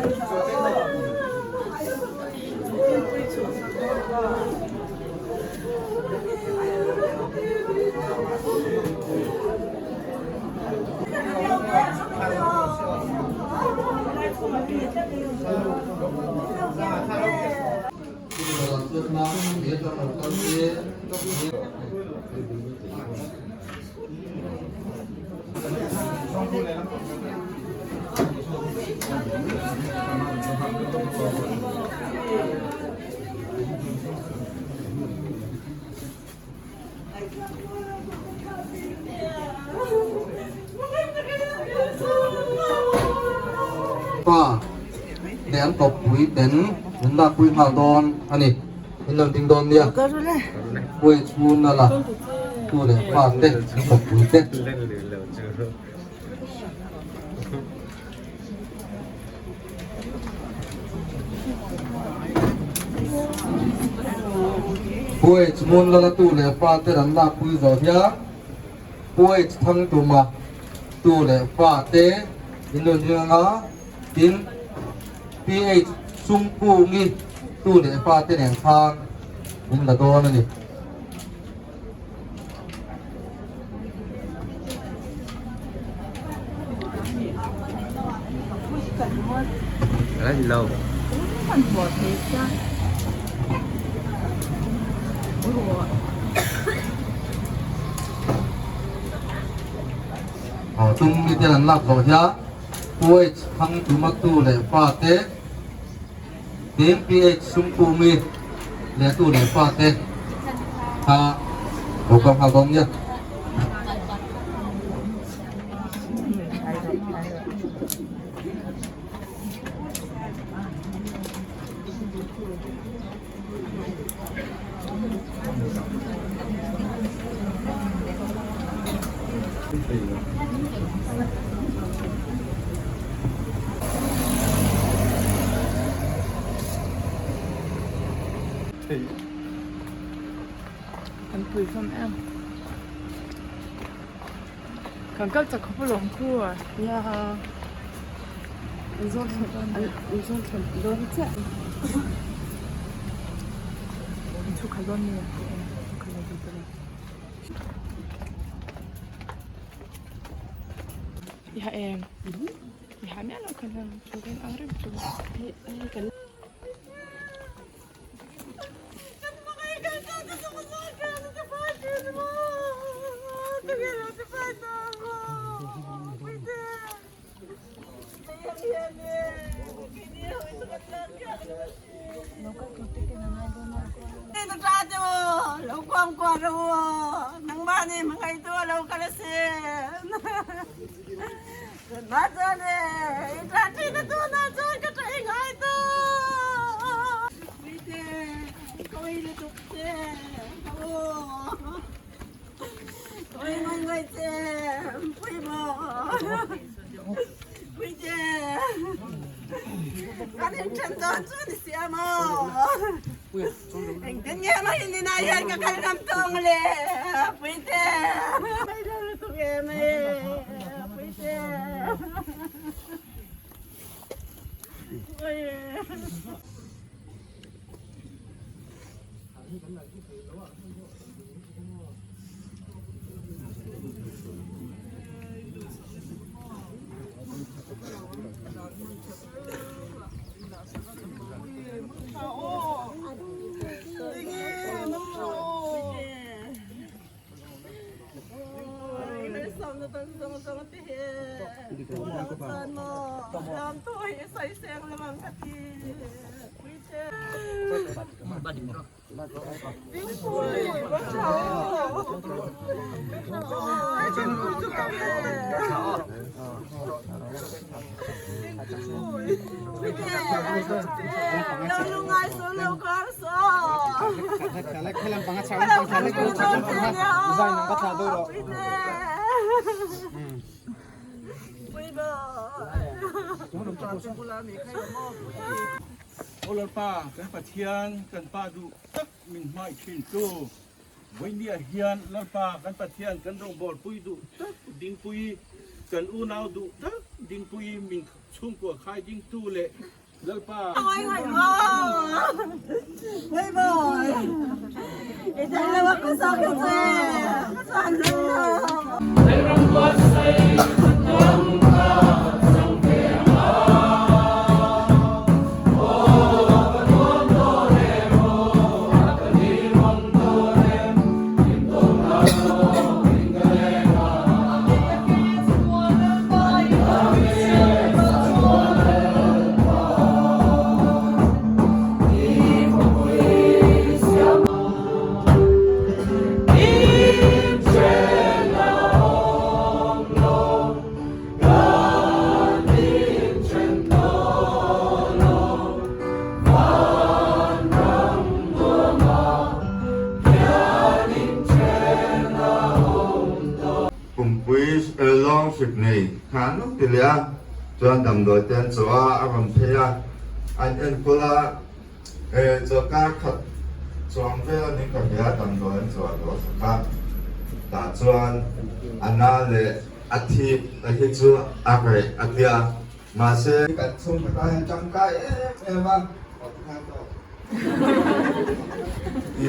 ่าแดนตบปุ๋ยเป็นเห็นหน้าปุ๋ยผ่าดอนอันนี้เป็นเรื่องติงดอนเนี่ยปุ๋ยชูนน่ะล่ะตัวเนี่ยฝากเด็กตบปุ๋ยเด็กปุ๋ยชูนแล้วตัวเนี่ยฝากเด็กหน้าปุ๋ยจอดยาปุ๋ยทั้งตัวมาตัวเนี่ยฝากเด็กอินโดนีเซียนะกินpH สูงปูงี้ตู้เนี่ยฟ้าเต้นแห่งทางมันละโดนนี่อะไรอยู่เรามันปวดเท้จ้ะโอ้โหจุ่มมีเต้นหลับต่อยาป่วยทั้งจุ่มตู้เนี่ยฟ้าเต้เต็ม pH สูงปูงี้เนี่ยตู้เนี่ยฟ้าเต้ถ้าโอ้ก็พาตรงเนี่ยมันคุยคำแอม感觉就可不拢酷啊！呀哈，你说看乱子，你出看乱的，看乱的了。Ja, wir haben ja noch keine Studien angerufen. Lâu quăng qua rồi, nắng ba này mà ngày tua lâu cả là xem. Bắt ra này, ra đi nó tua nó chơi cái chuyện ngày tua. Bây giờ, coi nó chụp xe, coi mọi người xem, quay bò, bây giờ, anh em chân gió chút thì xem anh tin nghe mà hindi na yan kakalam tong le pwede may dalo to em pwede sama-sama tihe. Saan mo? Alam to, isa-isa ang lamang kati. Pwede. Bingkoy, bachaw. Ay, bingkoy kami. Bingkoy. Pwede. Lalungay sa lugarso. Kailan pangatsawan pang salit ko sa design ng batrado ro. Olor pa kan patian kan padu tak min mai chin tu với nia hian lal pa kan patian kan rong bol pui du tak ding pui kan u nau du tak ding pui min chung của khai dinh tu lệ lỡ pa Ôi ngồi mò Với bồi Ý thấy là bác có sao cái xe Có sao nữa cùng quý long phịch này khán lúc thì lẽ cho đầm đội tên cho làm thế anh em cô là cho các khất chọn về những cái bé đầm đội cho đó các đã cho anh là athi là khi chưa cái athia mà sẽ cái xong cái tay trong cái em mà thì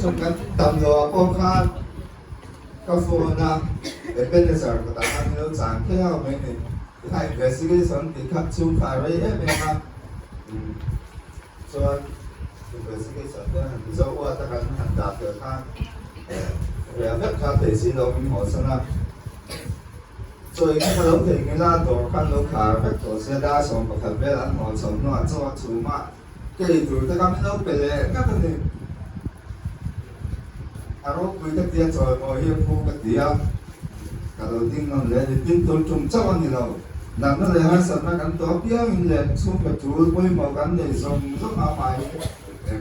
trong cái đầm đội con khăn các phụ nữ để bên cái sở của ta đang hướng dẫn theo mấy này hay investigation thì các chung phải với em mà cho investigation đó thì do qua ta cần hành đạt được ha về các các thể sĩ đâu mình hỏi xem là rồi cái lúc thì người ta tổ khăn lúc cả các tổ sẽ đa số một phần về là họ sống nó cho chủ mà cái từ ta cầm lúc về các cái này Aro kui cái tiền rồi mọi hiệp phụ cái tiền, cả đầu tiên nó lấy thì tin tôi trồng chắc anh nhiều, làm nó lấy hai sản phẩm gắn tó bia mình lấy xuống cái chuối quay màu gắn để dùng rất áo mày,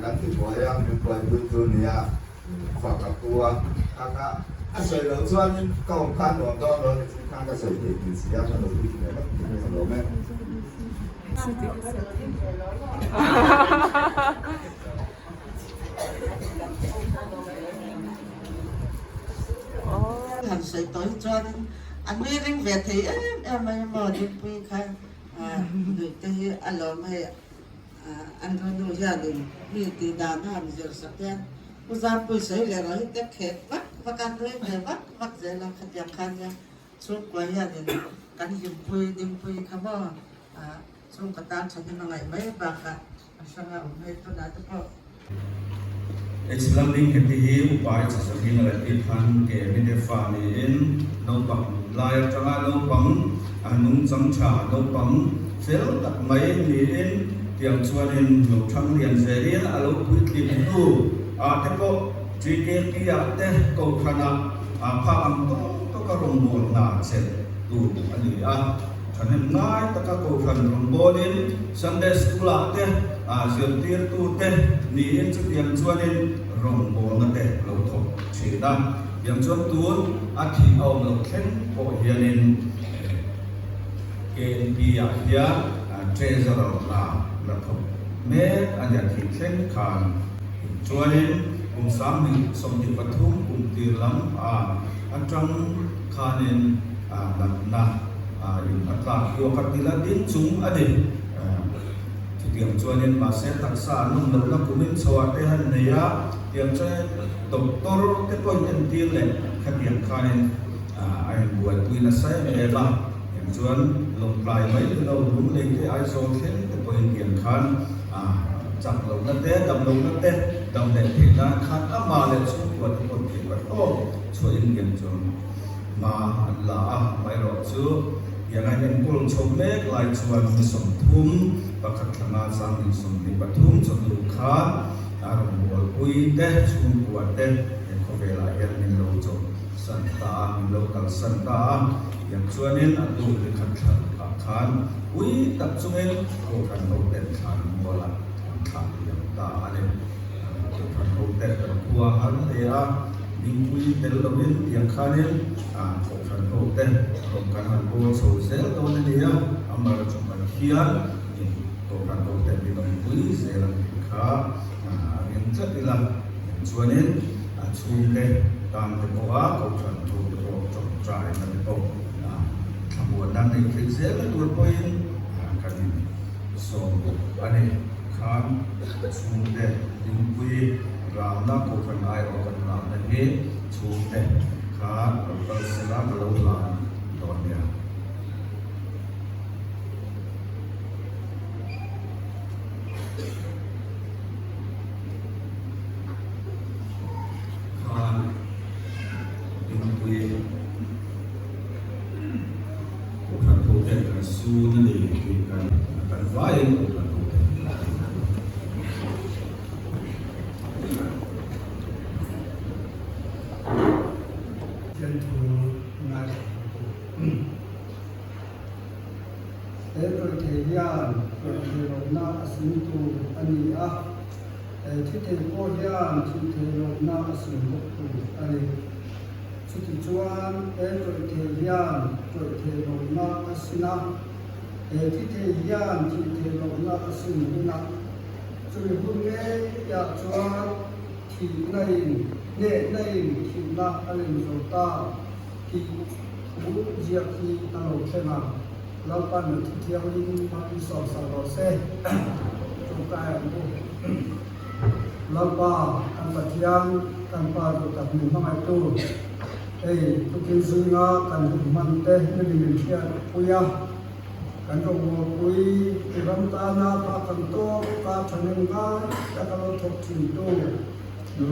gắn thì quay ăn mình quay bữa trưa này hoặc là cua, các sợi lợn cho anh câu khăn đồ đó rồi khăn cái sợi thì mình sẽ ăn đầu tiên để bắt cái đồ mẹ. Thành sự tối cho anh mới đến về thì em mà đi vui khai được cái anh làm hay anh nói nuôi gia đình vì thì đàn hàng giờ sắp đến bây giờ bây giờ là nói cái khét bắt ăn rồi về bắt giờ là khát giang khăn nha xuống quay gia đình cái đi vui không có xuống cái tan sang cái ngày mấy bạc sang ngày hôm tôi đã tới Islamic ketihi upai sasabin alati than ke mide fani in no pang lai changa no pang anung changcha no pang sel tak mai ni in tiang chuan in no thang lian zerin alo puitlim tu te ko jike tia te ko khana pha am to ka rom bol na sel tu ani Kanin ngai taka ko kan rombolin Sunday school ate zion tir tu te ni in chu tiam chuanin rombol na te lo tho chida yang chuan tun a thi au lo khen ko hianin KNP ya hia treasurer la tho me anya thi khen khan chuanin sam ni som ni pathum tir lam atang khanin na in atla yo katila din chung ade tiam chuanin ma se taksa nung lo la kumin chawate han neya tiam che doctor ke point en til le khatiam khanin ai buat tuina sai me ba tiam chuan long lai mai lo lung le ke ai so khen ke point tiam khan chak lo na te dam le the na khan ama le chu wat kon ti ba o chuin tiam chuan ma la mai ro chu yang anh cũng chồng lek lại chuan mi som thum pakhat thanga sang mi som ni pathum chom lu kha arom bol pui te chung kuat te ko vela yan min lo chom santa min lo kal santa yang chuanin atu le khat khan ui tak chungen ko kan lo ten khan mola khan yang ta ane ko kan ho te kuwa han te Mình quy tên đầu tiên tiếng khanin phổ phần hậu tên tổng căn hàn cô sầu sẽ đâu nên đi mà chúng ta khian tổng căn hậu tên bị đồng quy sẽ là khá những chất đi làm cho nên chung lên tam cái quá cầu phần hậu được trồng trại là tổ buồn đang định thì sẽ là tuổi quên kadin so ane khan chunde dingpui ramna ko kan ai o kan na na he chunde khan kal sela lo la don ya khan dingpui ko kan ko te kan su na ni kan vai ko kan Hian na asin tu ani a thi the ko hian thi the na asin tu ani chu ti chuan hian na asina thi the hian thi na asin na chu hu nge ya chuan thi nei nei thi na ani zo ta ki bu jia ki alo thena lapan tiang ini mati sosok se, cukai itu lapa tanpa tiang tanpa tak minum itu, tukin singa kan mante ini dia puya, kan kui iram tanah pakan to kacanenga, kalau tok cintu,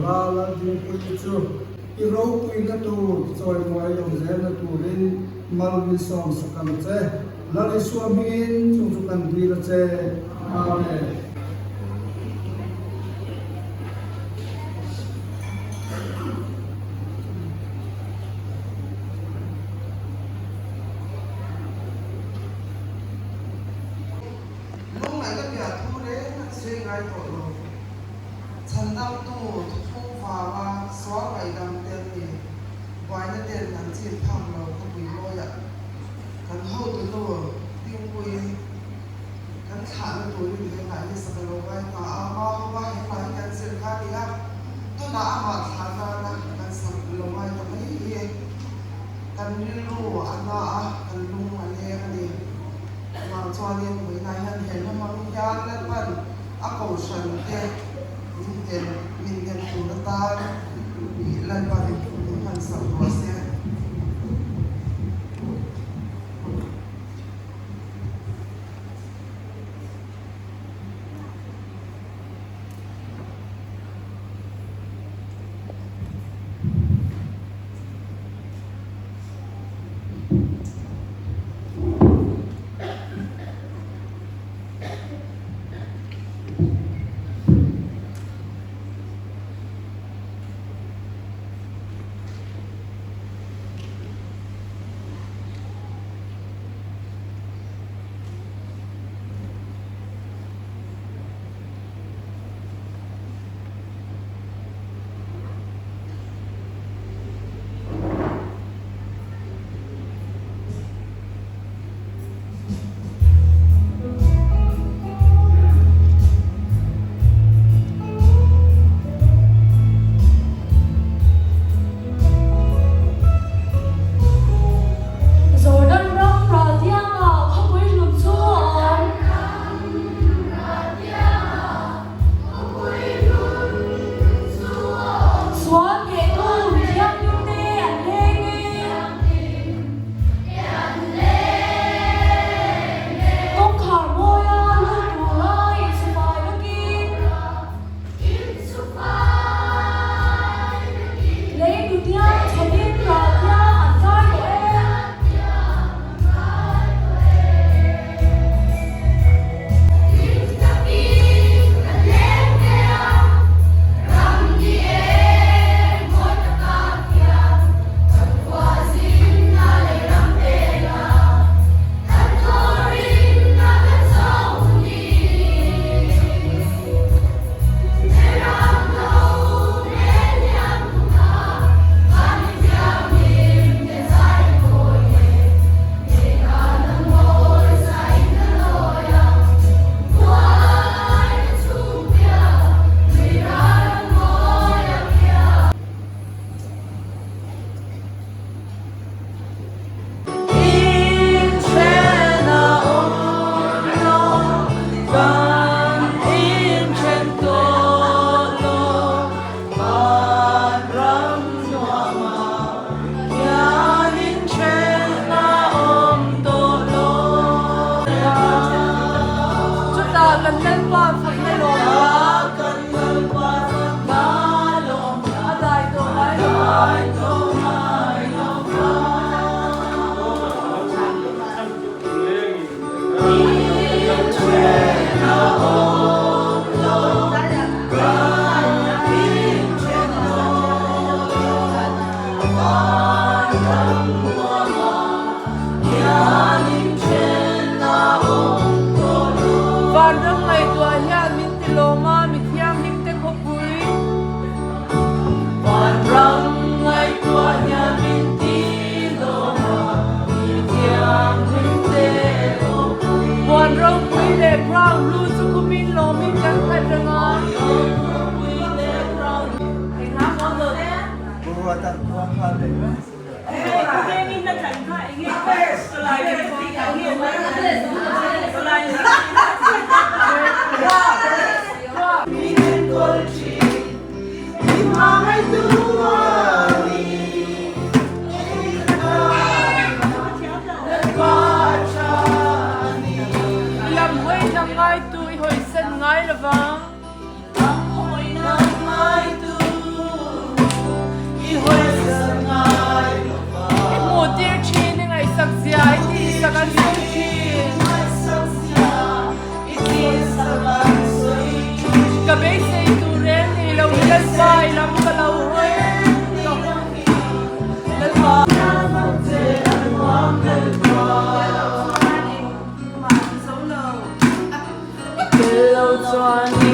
lala jemput itu. Irau kui itu soal muai yang saya turin malu som sekali saya. Lalu suamin cungcukan diri saya, amin. Lúc này các nhà thu đấy suy ngay tội rồi. Thần đau tu thu và xóa ngày đằng tiền thì vài cái tiền làm gì thằng nào không bị lôi ạ. Kan hau tu lo ting pui kan khan tu ni le ngai ni sa lo wai ta ama wa he pa kan sir kha dia tu na ama kha na kan sa lo wai ta mai ye kan ni lu ana a kan lu ma le ani ma chwa ni mai nai han he na ma lu ya la pan a ko shan te min ten tu na ta ni lan pa ni han sa lo se lần lên qua phật này rồi cần lần qua phật ba lom đại tổ ai ai tô mai lom van rong ngày tua hian min tiloma mi thiam lim te khopui Van răng ngay tua nhà min ti lo ma mi thiam min te o van rong pui le brown lu chu kumin lo min kan khat ranga quy le brown ai ha mon lo min colci mi mai tua lam wei na ngai tu I hoi sen ngai lawang I mo dir chin ngai sak zia I ti sak an song chin ka be sei tu ren ni lo hian vai lam ka lo hoi Hello, Johnny.